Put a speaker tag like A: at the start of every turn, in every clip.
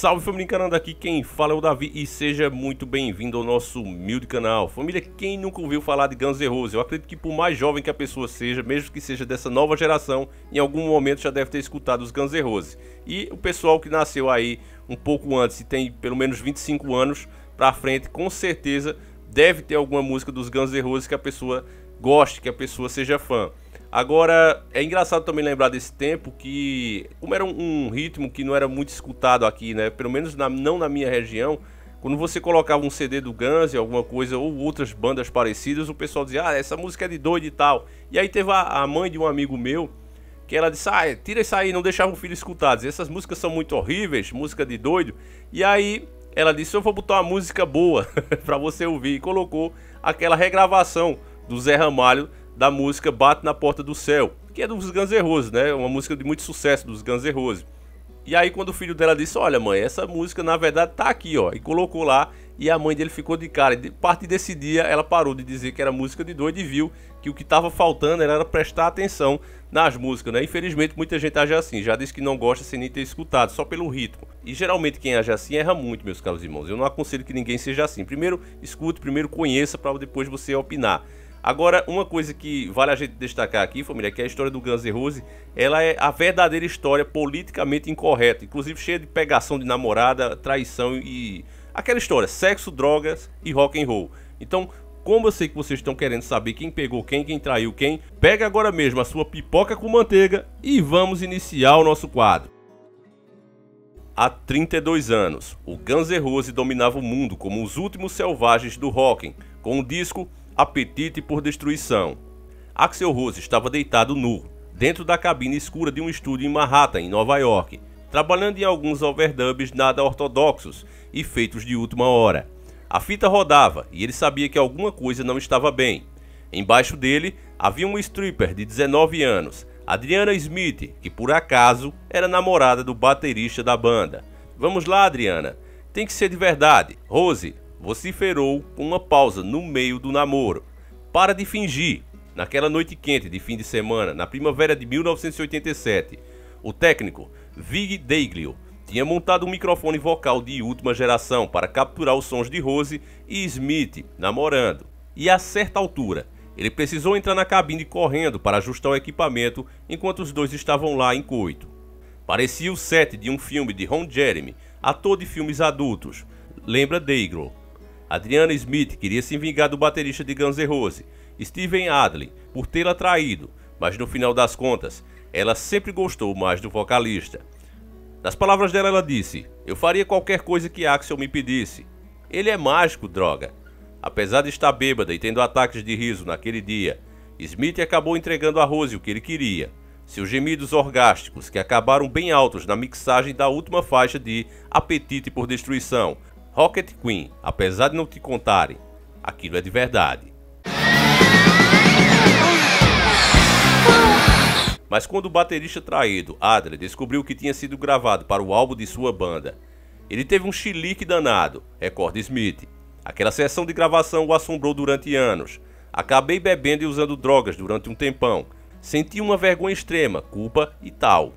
A: Salve família encarando, aqui quem fala é o Davi e seja muito bem-vindo ao nosso humilde canal. Família, quem nunca ouviu falar de Guns N' Roses? Eu acredito que por mais jovem que a pessoa seja, mesmo que seja dessa nova geração, em algum momento já deve ter escutado os Guns N' Roses. E o pessoal que nasceu aí um pouco antes e tem pelo menos 25 anos pra frente, com certeza deve ter alguma música dos Guns N' Roses que a pessoa goste, que a pessoa seja fã. Agora, é engraçado também lembrar desse tempo que, como era um ritmo que não era muito escutado aqui, né? Pelo menos não na minha região, quando você colocava um CD do Guns, alguma coisa, ou outras bandas parecidas, o pessoal dizia, ah, essa música é de doido e tal. E aí teve a mãe de um amigo meu, que ela disse, ah, tira isso aí, não deixava o filho escutar. Dizia, essas músicas são muito horríveis, música de doido. E aí ela disse, eu vou botar uma música boa pra você ouvir. E colocou aquela regravação do Zé Ramalho, da música Bate na Porta do Céu, que é dos Guns N' Roses, né? Uma música de muito sucesso dos Guns N' Roses. E aí quando o filho dela disse, olha mãe, essa música na verdade tá aqui, ó, e colocou lá, e a mãe dele ficou de cara. E a partir desse dia ela parou de dizer que era música de doido e viu que o que tava faltando era prestar atenção nas músicas, né? Infelizmente muita gente age assim, já disse que não gosta sem nem ter escutado, só pelo ritmo. E geralmente quem age assim erra muito, meus caros irmãos. Eu não aconselho que ninguém seja assim. Primeiro escute, primeiro conheça, para depois você opinar. Agora, uma coisa que vale a gente destacar aqui, família, é que a história do Guns N' Roses, ela é a verdadeira história politicamente incorreta, inclusive cheia de pegação de namorada, traição e aquela história, sexo, drogas e rock and roll. Então, como eu sei que vocês estão querendo saber quem pegou quem traiu quem, pega agora mesmo a sua pipoca com manteiga e vamos iniciar o nosso quadro. Há 32 anos, o Guns N' Roses dominava o mundo como os últimos selvagens do rock, com o disco Apetite por Destruição. Axl Rose estava deitado nu, dentro da cabine escura de um estúdio em Manhattan, em Nova York, trabalhando em alguns overdubs nada ortodoxos e feitos de última hora. A fita rodava e ele sabia que alguma coisa não estava bem. Embaixo dele havia uma stripper de 19 anos, Adriana Smith, que por acaso era namorada do baterista da banda. Vamos lá, Adriana, tem que ser de verdade. Rose vociferou com uma pausa no meio do namoro. Para de fingir. Naquela noite quente de fim de semana, na primavera de 1987, o técnico Vig Daglio tinha montado um microfone vocal de última geração para capturar os sons de Rose e Smith namorando. E a certa altura, ele precisou entrar na cabine correndo para ajustar o equipamento enquanto os dois estavam lá em coito. Parecia o set de um filme de Ron Jeremy, ator de filmes adultos. Lembra Dayglow? Adriana Smith queria se vingar do baterista de Guns N' Roses, Steven Adler, por tê-la traído, mas no final das contas, ela sempre gostou mais do vocalista. Nas palavras dela, ela disse, eu faria qualquer coisa que Axl me pedisse. Ele é mágico, droga. Apesar de estar bêbada e tendo ataques de riso naquele dia, Smith acabou entregando a Rose o que ele queria. Seus gemidos orgásticos, que acabaram bem altos na mixagem da última faixa de Apetite por Destruição, Rocket Queen, apesar de não te contarem, aquilo é de verdade. Mas quando o baterista traído, Adler, descobriu que tinha sido gravado para o álbum de sua banda, ele teve um chilique danado, recorda Smith. Aquela sessão de gravação o assombrou durante anos. Acabei bebendo e usando drogas durante um tempão. Senti uma vergonha extrema, culpa e tal.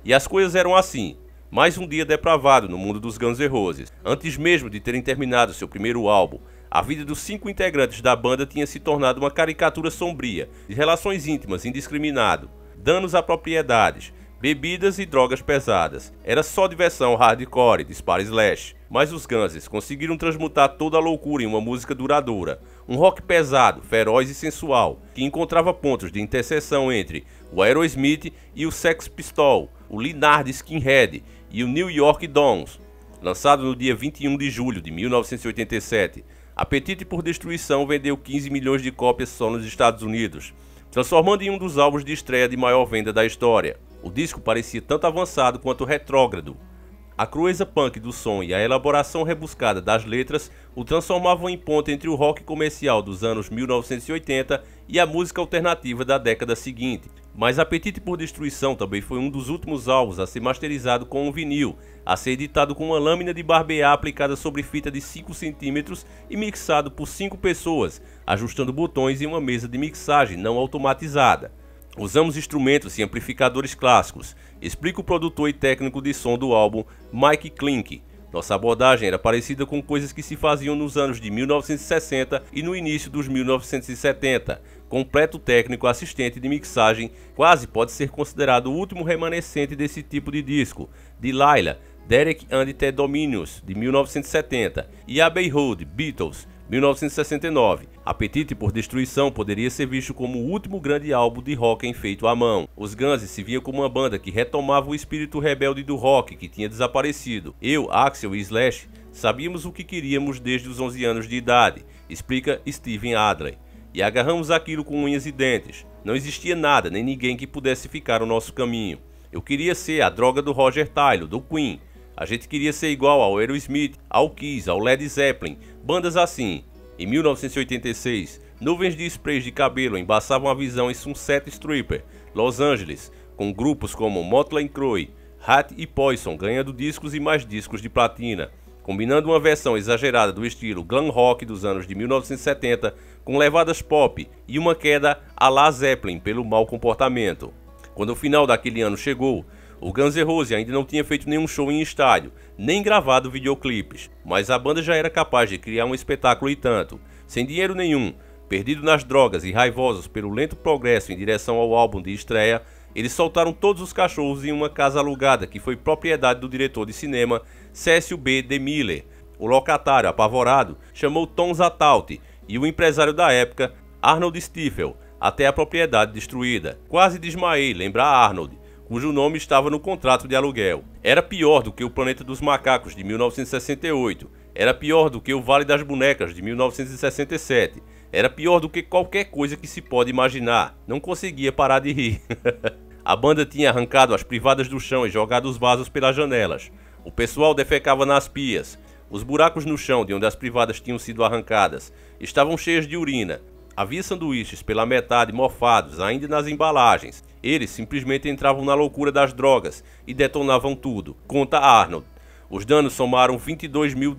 A: E as coisas eram assim. Mais um dia depravado no mundo dos Guns N' Roses. Antes mesmo de terem terminado seu primeiro álbum, a vida dos 5 integrantes da banda tinha se tornado uma caricatura sombria, de relações íntimas indiscriminado, danos a propriedades, bebidas e drogas pesadas. Era só diversão hardcore, dispara slash. Mas os Guns conseguiram transmutar toda a loucura em uma música duradoura. Um rock pesado, feroz e sensual, que encontrava pontos de interseção entre o Aerosmith e o Sex Pistols, o Lynyrd Skynyrd e o New York Dolls. Lançado no dia 21 de julho de 1987, Apetite por Destruição vendeu 15 milhões de cópias só nos Estados Unidos, transformando em um dos álbuns de estreia de maior venda da história. O disco parecia tanto avançado quanto retrógrado. A crueza punk do som e a elaboração rebuscada das letras o transformavam em ponte entre o rock comercial dos anos 1980 e a música alternativa da década seguinte. Mas Apetite por Destruição também foi um dos últimos álbuns a ser masterizado com um vinil, a ser editado com uma lâmina de barbear aplicada sobre fita de 5 cm e mixado por 5 pessoas, ajustando botões em uma mesa de mixagem não automatizada. Usamos instrumentos e amplificadores clássicos, explica o produtor e técnico de som do álbum, Mike Clink. Nossa abordagem era parecida com coisas que se faziam nos anos de 1960 e no início dos 1970. Completo técnico assistente de mixagem, quase pode ser considerado o último remanescente desse tipo de disco. Delilah, Derek and the Dominos, de 1970, e Abbey Road, Beatles, 1969. Apetite por Destruição poderia ser visto como o último grande álbum de rock feito à mão. Os Guns se viam como uma banda que retomava o espírito rebelde do rock que tinha desaparecido. Eu, Axl e Slash sabíamos o que queríamos desde os 11 anos de idade, explica Steven Adler, e agarramos aquilo com unhas e dentes. Não existia nada nem ninguém que pudesse ficar no nosso caminho. Eu queria ser a droga do Roger Taylor, do Queen. A gente queria ser igual ao Aerosmith, ao Kiss, ao Led Zeppelin, bandas assim. Em 1986, nuvens de sprays de cabelo embaçavam a visão em Sunset Strip, Los Angeles, com grupos como Motley Crue, Hat e Poison ganhando discos e mais discos de platina, combinando uma versão exagerada do estilo glam rock dos anos de 1970 com levadas pop e uma queda à la Zeppelin pelo mau comportamento. Quando o final daquele ano chegou, o Guns N' Roses ainda não tinha feito nenhum show em estádio, nem gravado videoclipes, mas a banda já era capaz de criar um espetáculo e tanto. Sem dinheiro nenhum, perdido nas drogas e raivosos pelo lento progresso em direção ao álbum de estreia, eles soltaram todos os cachorros em uma casa alugada que foi propriedade do diretor de cinema Cecil B. DeMille. O locatário, apavorado, chamou Tom Zataute e o empresário da época, Arnold Stiefel, até a propriedade destruída. Quase desmaiei, lembra Arnold, cujo nome estava no contrato de aluguel. Era pior do que o Planeta dos Macacos de 1968, era pior do que o Vale das Bonecas de 1967, era pior do que qualquer coisa que se pode imaginar. Não conseguia parar de rir. A banda tinha arrancado as privadas do chão e jogado os vasos pelas janelas. O pessoal defecava nas pias. Os buracos no chão de onde as privadas tinham sido arrancadas estavam cheios de urina. Havia sanduíches pela metade mofados ainda nas embalagens. Eles simplesmente entravam na loucura das drogas e detonavam tudo, conta Arnold. Os danos somaram $22 mil.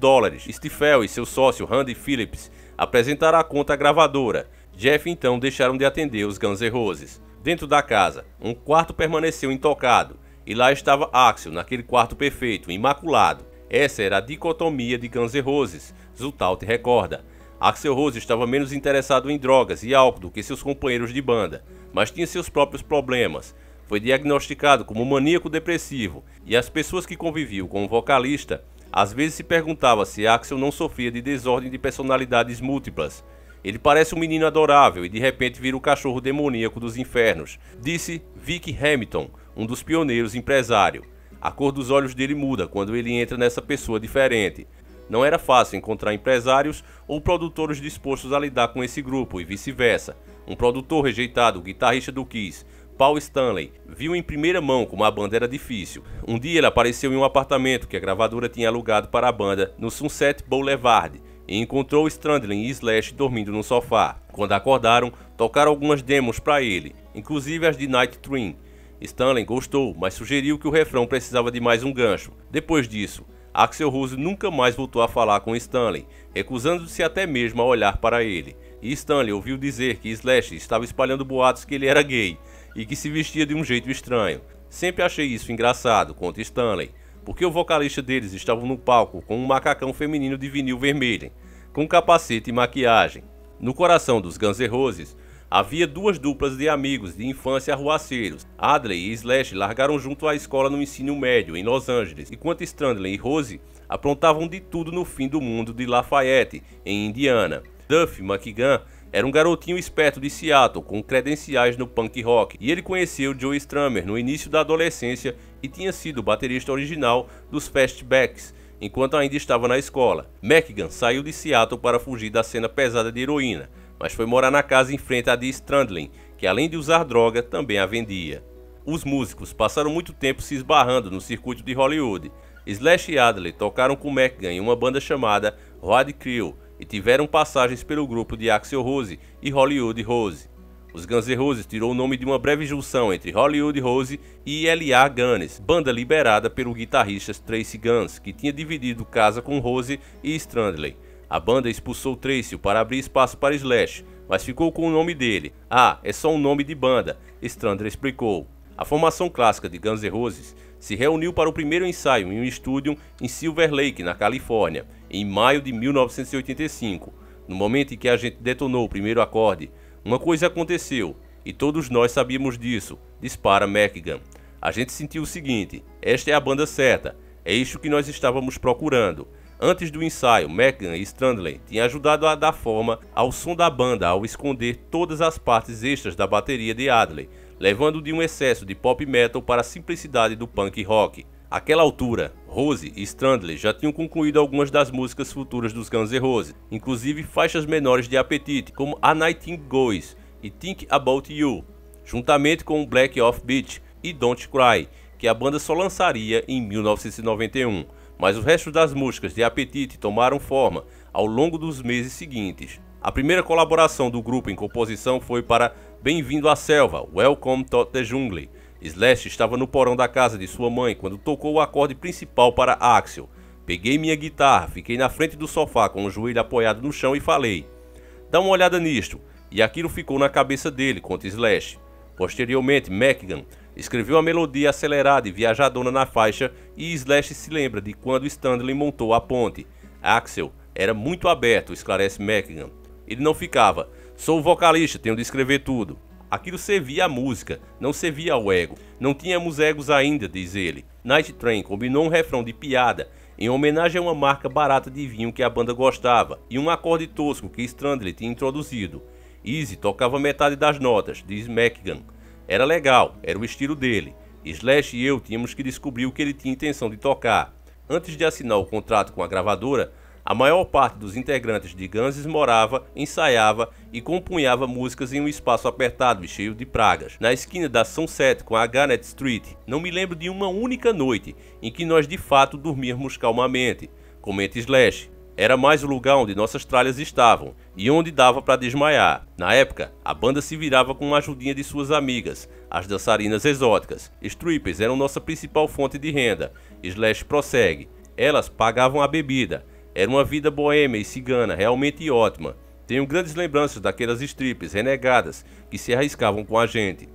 A: Stiefel e seu sócio Randy Phillips apresentaram a conta à gravadora. Jeff então deixaram de atender os Guns N' Roses. Dentro da casa, um quarto permaneceu intocado, e lá estava Axl naquele quarto perfeito, imaculado. Essa era a dicotomia de Guns N' Roses, Zutaut recorda. Axl Rose estava menos interessado em drogas e álcool do que seus companheiros de banda, mas tinha seus próprios problemas. Foi diagnosticado como maníaco depressivo, e as pessoas que conviviam com o vocalista às vezes se perguntavam se Axl não sofria de desordem de personalidades múltiplas. Ele parece um menino adorável e de repente vira o cachorro demoníaco dos infernos, disse Vic Hamilton, um dos pioneiros empresário. A cor dos olhos dele muda quando ele entra nessa pessoa diferente. Não era fácil encontrar empresários ou produtores dispostos a lidar com esse grupo e vice-versa. Um produtor rejeitado, o guitarrista do Kiss, Paul Stanley, viu em primeira mão como a banda era difícil. Um dia ele apareceu em um apartamento que a gravadora tinha alugado para a banda no Sunset Boulevard e encontrou Strandling e Slash dormindo no sofá. Quando acordaram, tocaram algumas demos para ele, inclusive as de Night Train. Stanley gostou, mas sugeriu que o refrão precisava de mais um gancho. Depois disso, Axl Rose nunca mais voltou a falar com Stanley, recusando-se até mesmo a olhar para ele. E Stanley ouviu dizer que Slash estava espalhando boatos que ele era gay e que se vestia de um jeito estranho. Sempre achei isso engraçado, conta Stanley, porque o vocalista deles estava no palco com um macacão feminino de vinil vermelho, com capacete e maquiagem. No coração dos Guns N' Roses, havia duas duplas de amigos de infância arruaceiros. Adley e Slash largaram junto à escola no ensino médio, em Los Angeles, enquanto Strandling e Rose aprontavam de tudo no fim do mundo de Lafayette, em Indiana. Duff McKagan era um garotinho esperto de Seattle, com credenciais no punk rock, e ele conheceu Joe Strummer no início da adolescência e tinha sido o baterista original dos Fastbacks, enquanto ainda estava na escola. McKagan saiu de Seattle para fugir da cena pesada de heroína, mas foi morar na casa em frente à de Strandling, que além de usar droga, também a vendia. Os músicos passaram muito tempo se esbarrando no circuito de Hollywood. Slash e Adley tocaram com McKagan em uma banda chamada Road Crew e tiveram passagens pelo grupo de Axl Rose e Hollywood Rose. Os Guns N' Roses tirou o nome de uma breve junção entre Hollywood Rose e L.A. Guns, banda liberada pelo guitarrista Tracy Guns, que tinha dividido casa com Rose e Strandling. A banda expulsou Tracy para abrir espaço para Slash, mas ficou com o nome dele. Ah, é só um nome de banda, Strandler explicou. A formação clássica de Guns N' Roses se reuniu para o primeiro ensaio em um estúdio em Silver Lake, na Califórnia, em maio de 1985. No momento em que a gente detonou o primeiro acorde, uma coisa aconteceu, e todos nós sabíamos disso, dispara McGann. A gente sentiu o seguinte: esta é a banda certa, é isto que nós estávamos procurando. Antes do ensaio, McGann e Strandler tinham ajudado a dar forma ao som da banda ao esconder todas as partes extras da bateria de Adler, levando de um excesso de pop metal para a simplicidade do punk rock. Àquela altura, Rose e Strandler já tinham concluído algumas das músicas futuras dos Guns N' Roses, inclusive faixas menores de Appetite, como A Nightingale Goes e Think About You, juntamente com Black Off Beach e Don't Cry, que a banda só lançaria em 1991. Mas o resto das músicas de Appetite tomaram forma ao longo dos meses seguintes. A primeira colaboração do grupo em composição foi para Bem-vindo à Selva, Welcome to the Jungle. Slash estava no porão da casa de sua mãe quando tocou o acorde principal para Axl. Peguei minha guitarra, fiquei na frente do sofá com o joelho apoiado no chão e falei: "Dá uma olhada nisto", e aquilo ficou na cabeça dele, conta Slash. Posteriormente, McGann escreveu a melodia acelerada e viajadona na faixa, e Slash se lembra de quando Strandler montou a ponte. Axl era muito aberto, esclarece McGann. Ele não ficava: "Sou o vocalista, tenho de escrever tudo". Aquilo servia à música, não servia ao ego. Não tínhamos egos ainda, diz ele. Night Train combinou um refrão de piada em homenagem a uma marca barata de vinho que a banda gostava e um acorde tosco que Strandler tinha introduzido. Easy tocava metade das notas, diz McGann. Era legal, era o estilo dele. Slash e eu tínhamos que descobrir o que ele tinha intenção de tocar. Antes de assinar o contrato com a gravadora, a maior parte dos integrantes de Guns morava, ensaiava e compunhava músicas em um espaço apertado e cheio de pragas, na esquina da Sunset com a Garnet Street. Não me lembro de uma única noite em que nós de fato dormíamos calmamente, comenta Slash. Era mais o lugar onde nossas tralhas estavam e onde dava para desmaiar. Na época, a banda se virava com uma ajudinha de suas amigas, as dançarinas exóticas. Strippers eram nossa principal fonte de renda. Slash prossegue: elas pagavam a bebida. Era uma vida boêmia e cigana realmente ótima. Tenho grandes lembranças daquelas strippers renegadas que se arriscavam com a gente.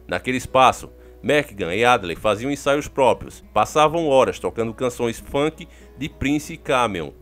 A: Naquele espaço, McGann e Adler faziam ensaios próprios. Passavam horas tocando canções funk de Prince e Camel.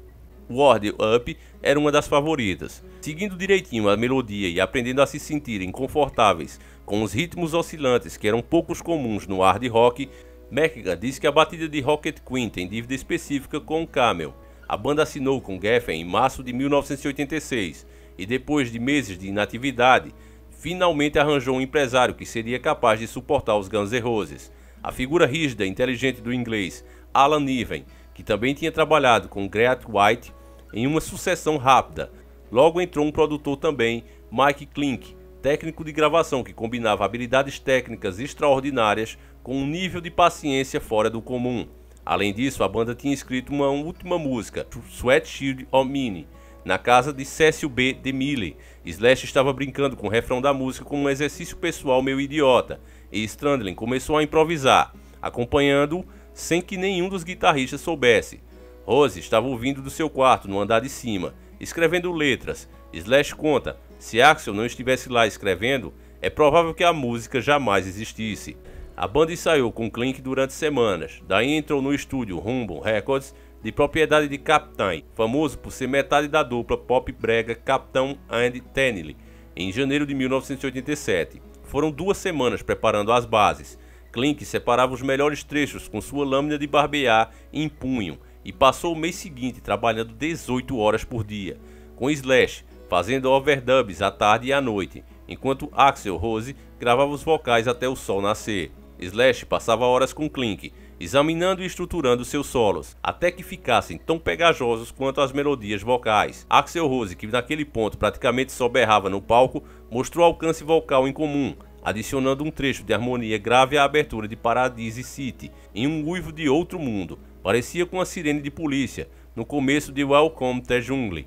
A: Word Up era uma das favoritas. Seguindo direitinho a melodia e aprendendo a se sentirem confortáveis com os ritmos oscilantes que eram poucos comuns no hard rock, McGann diz que a batida de Rocket Queen tem dívida específica com Camel. A banda assinou com Geffen em março de 1986 e depois de meses de inatividade, finalmente arranjou um empresário que seria capaz de suportar os Guns N' Roses. A figura rígida e inteligente do inglês Alan Niven, que também tinha trabalhado com Great White em uma sucessão rápida. Logo entrou um produtor também, Mike Klink, técnico de gravação que combinava habilidades técnicas extraordinárias com um nível de paciência fora do comum. Além disso, a banda tinha escrito uma última música, Sweat Shield of Mine, na casa de Cecil B. DeMille. Slash estava brincando com o refrão da música como um exercício pessoal meio idiota, e Strandler começou a improvisar, acompanhando-o sem que nenhum dos guitarristas soubesse. Rose estava ouvindo do seu quarto no andar de cima, escrevendo letras. Slash conta: se Axl não estivesse lá escrevendo, é provável que a música jamais existisse. A banda ensaiou com Klink durante semanas, daí entrou no estúdio Rumble Records, de propriedade de Captain, famoso por ser metade da dupla pop brega Captain and Tennille, em janeiro de 1987. Foram 2 semanas preparando as bases. Klink separava os melhores trechos com sua lâmina de barbear em punho e passou o mês seguinte trabalhando 18 horas por dia, com Slash fazendo overdubs à tarde e à noite, enquanto Axl Rose gravava os vocais até o sol nascer. Slash passava horas com Klink, examinando e estruturando seus solos, até que ficassem tão pegajosos quanto as melodias vocais. Axl Rose, que naquele ponto praticamente só berrava no palco, mostrou alcance vocal em comum, adicionando um trecho de harmonia grave à abertura de Paradise City, em um uivo de outro mundo. Parecia com a sirene de polícia, no começo de Welcome to the Jungle.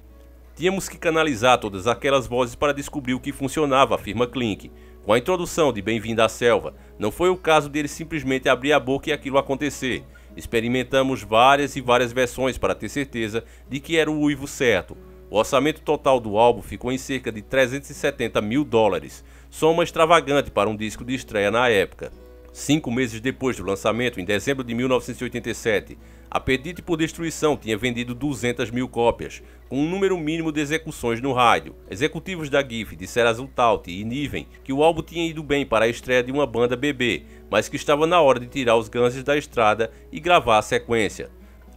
A: Tínhamos que canalizar todas aquelas vozes para descobrir o que funcionava, afirma Klink. Com a introdução de Bem-vindo à Selva, não foi o caso dele simplesmente abrir a boca e aquilo acontecer. Experimentamos várias e várias versões para ter certeza de que era o uivo certo. O orçamento total do álbum ficou em cerca de 370 mil dólares, soma extravagante para um disco de estreia na época. 5 meses depois do lançamento, em dezembro de 1987, Apetite por Destruição tinha vendido 200 mil cópias, com um número mínimo de execuções no rádio. Executivos da GIF disseram a Zumthalt e Niven que o álbum tinha ido bem para a estreia de uma banda bebê, mas que estava na hora de tirar os Guns da estrada e gravar a sequência.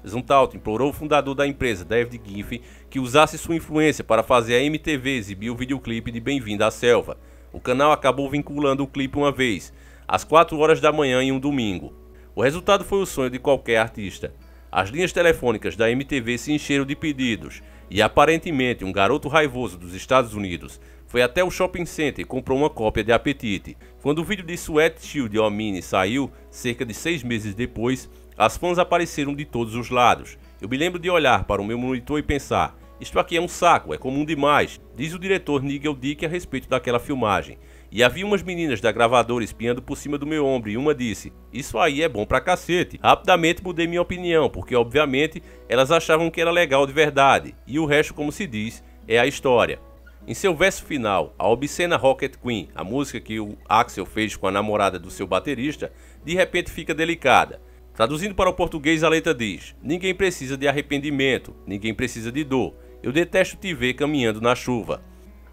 A: Zumthalt implorou o fundador da empresa, David Giffen, que usasse sua influência para fazer a MTV exibir o videoclipe de Bem-vindo à Selva. O canal acabou vinculando o clipe uma vez, às 4 horas da manhã em um domingo. O resultado foi o sonho de qualquer artista. As linhas telefônicas da MTV se encheram de pedidos, e aparentemente um garoto raivoso dos Estados Unidos foi até o shopping center e comprou uma cópia de Apetite. Quando o vídeo de Sweat Child O' Mine saiu, cerca de 6 meses depois, as fãs apareceram de todos os lados. Eu me lembro de olhar para o meu monitor e pensar: isto aqui é um saco, é comum demais, diz o diretor Nigel Dick a respeito daquela filmagem. E havia umas meninas da gravadora espiando por cima do meu ombro e uma disse: isso aí é bom pra cacete. Rapidamente mudei minha opinião, porque obviamente elas achavam que era legal de verdade, e o resto, como se diz, é a história. Em seu verso final, a obscena Rocket Queen, a música que o Axl fez com a namorada do seu baterista, de repente fica delicada. Traduzindo para o português, a letra diz: ninguém precisa de arrependimento, ninguém precisa de dor, eu detesto te ver caminhando na chuva.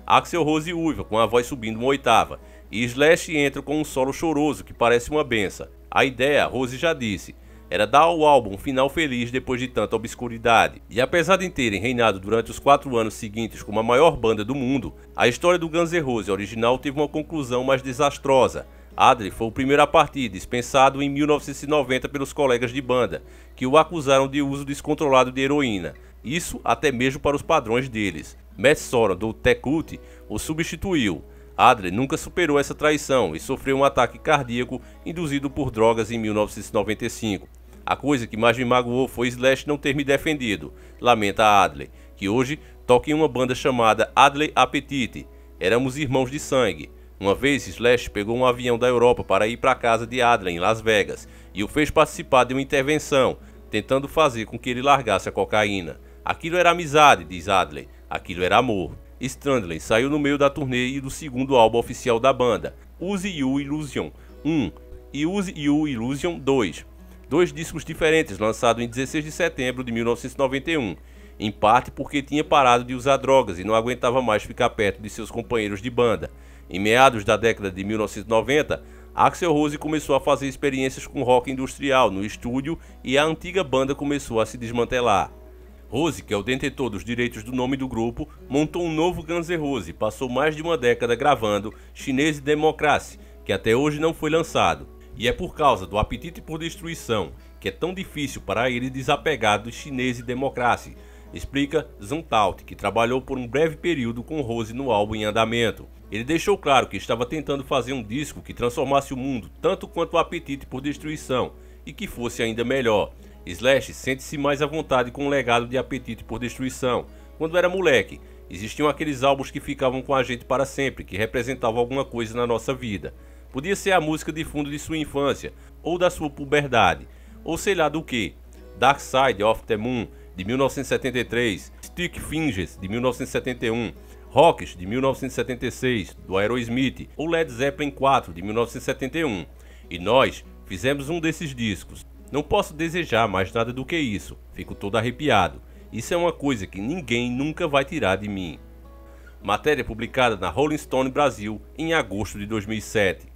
A: Axl Rose uiva com a voz subindo uma oitava, e Slash entra com um solo choroso que parece uma benção. A ideia, Rose já disse, era dar ao álbum um final feliz depois de tanta obscuridade. E apesar de terem reinado durante os 4 anos seguintes como a maior banda do mundo, a história do Guns N' Roses original teve uma conclusão mais desastrosa. Adler foi o primeiro a partir, dispensado em 1990 pelos colegas de banda, que o acusaram de uso descontrolado de heroína, isso até mesmo para os padrões deles. Matt Sorum, do The Cult, o substituiu. Adler nunca superou essa traição e sofreu um ataque cardíaco induzido por drogas em 1995. A coisa que mais me magoou foi Slash não ter me defendido, lamenta Adler, que hoje toca em uma banda chamada Adler Apetite. Éramos irmãos de sangue. Uma vez Slash pegou um avião da Europa para ir para a casa de Adler em Las Vegas e o fez participar de uma intervenção, tentando fazer com que ele largasse a cocaína. Aquilo era amizade, diz Adler, aquilo era amor. Strandley saiu no meio da turnê e do segundo álbum oficial da banda, Use You Illusion 1 e Use You Illusion 2. 2 discos diferentes lançados em 16 de setembro de 1991, em parte porque tinha parado de usar drogas e não aguentava mais ficar perto de seus companheiros de banda. Em meados da década de 1990, Axl Rose começou a fazer experiências com rock industrial no estúdio e a antiga banda começou a se desmantelar. Rose, que é o detentor dos direitos do nome do grupo, montou um novo Guns N' Roses e passou mais de uma década gravando Chinese Democracy, que até hoje não foi lançado. E é por causa do Apetite por Destruição que é tão difícil para ele desapegar do Chinese Democracy, explica Zumthalt, que trabalhou por um breve período com Rose no álbum em andamento. Ele deixou claro que estava tentando fazer um disco que transformasse o mundo tanto quanto o Apetite por Destruição e que fosse ainda melhor. Slash sente-se mais à vontade com o legado de Apetite por Destruição. Quando era moleque, existiam aqueles álbuns que ficavam com a gente para sempre, que representavam alguma coisa na nossa vida. Podia ser a música de fundo de sua infância, ou da sua puberdade, ou sei lá do que. Dark Side of the Moon, de 1973, Stick Fingers, de 1971, Rocks, de 1976, do Aerosmith, ou Led Zeppelin 4, de 1971. E nós fizemos um desses discos. Não posso desejar mais nada do que isso, fico todo arrepiado. Isso é uma coisa que ninguém nunca vai tirar de mim. Matéria publicada na Rolling Stone Brasil em agosto de 2007.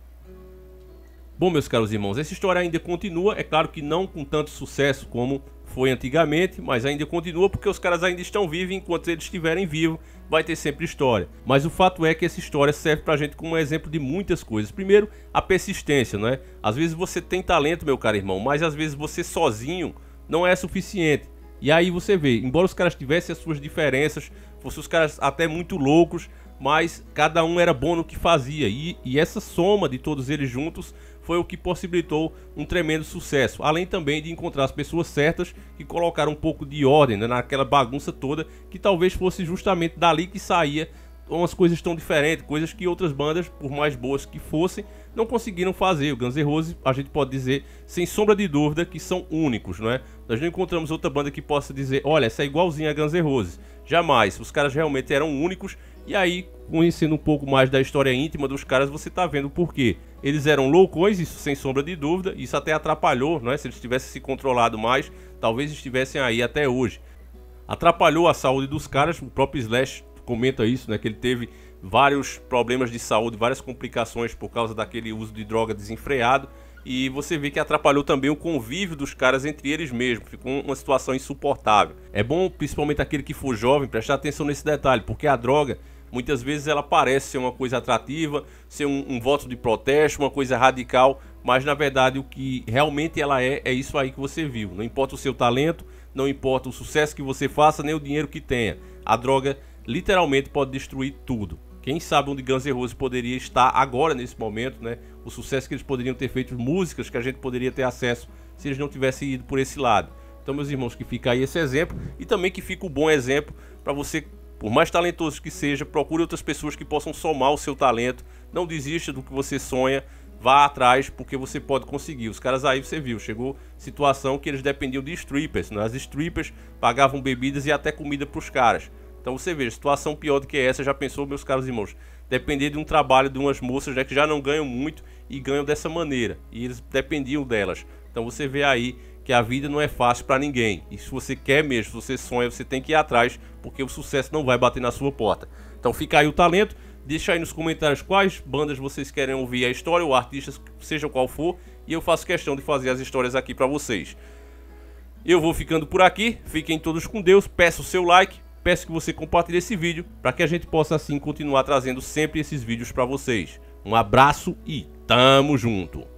A: Bom, meus caros irmãos, essa história ainda continua, é claro que não com tanto sucesso como foi antigamente, mas ainda continua porque os caras ainda estão vivos, enquanto eles estiverem vivos vai ter sempre história. Mas o fato é que essa história serve pra gente como um exemplo de muitas coisas. Primeiro, a persistência, não é? Às vezes você tem talento, meu caro irmão, mas às vezes você sozinho não é suficiente. E aí você vê, embora os caras tivessem as suas diferenças, fossem os caras até muito loucos, mas cada um era bom no que fazia. E essa soma de todos eles juntos foi o que possibilitou um tremendo sucesso, além também de encontrar as pessoas certas que colocaram um pouco de ordem, né, naquela bagunça toda, que talvez fosse justamente dali que saía umas coisas tão diferentes, coisas que outras bandas, por mais boas que fossem, não conseguiram fazer. O Guns N' Roses, a gente pode dizer, sem sombra de dúvida, que são únicos, não é? Nós não encontramos outra banda que possa dizer, olha, essa é igualzinha a Guns N' Roses. Jamais, os caras realmente eram únicos. E aí, conhecendo um pouco mais da história íntima dos caras, você tá vendo o porquê. Eles eram loucões, isso sem sombra de dúvida, isso até atrapalhou, não é? Se eles tivessem se controlado mais, talvez estivessem aí até hoje. Atrapalhou a saúde dos caras, o próprio Slash comenta isso, né? Que ele teve vários problemas de saúde, várias complicações por causa daquele uso de droga desenfreado. E você vê que atrapalhou também o convívio dos caras entre eles mesmos. Ficou uma situação insuportável. É bom, principalmente aquele que for jovem, prestar atenção nesse detalhe, porque a droga, muitas vezes ela parece ser uma coisa atrativa, ser um voto de protesto, uma coisa radical, mas na verdade o que realmente ela é isso aí que você viu. Não importa o seu talento, não importa o sucesso que você faça, nem o dinheiro que tenha. A droga literalmente pode destruir tudo. Quem sabe onde Guns N' Roses poderia estar agora, nesse momento, né? O sucesso que eles poderiam ter feito, músicas que a gente poderia ter acesso se eles não tivessem ido por esse lado. Então, meus irmãos, que fica aí esse exemplo e também que fica um bom exemplo para você, por mais talentoso que seja, procure outras pessoas que possam somar o seu talento. Não desista do que você sonha, vá atrás, porque você pode conseguir. Os caras aí, você viu, chegou situação que eles dependiam de strippers, né? As strippers pagavam bebidas e até comida para os caras. Então você vê, situação pior do que essa, já pensou, meus caros irmãos? Depender de um trabalho de umas moças, já que já não ganham muito e ganham dessa maneira. E eles dependiam delas. Então você vê aí que a vida não é fácil para ninguém. E se você quer mesmo, se você sonha, você tem que ir atrás, porque o sucesso não vai bater na sua porta. Então fica aí o talento. Deixa aí nos comentários quais bandas vocês querem ouvir a história, ou artistas, seja qual for. E eu faço questão de fazer as histórias aqui para vocês. Eu vou ficando por aqui. Fiquem todos com Deus. Peço o seu like. Peço que você compartilhe esse vídeo para que a gente possa assim continuar trazendo sempre esses vídeos para vocês. Um abraço e tamo junto!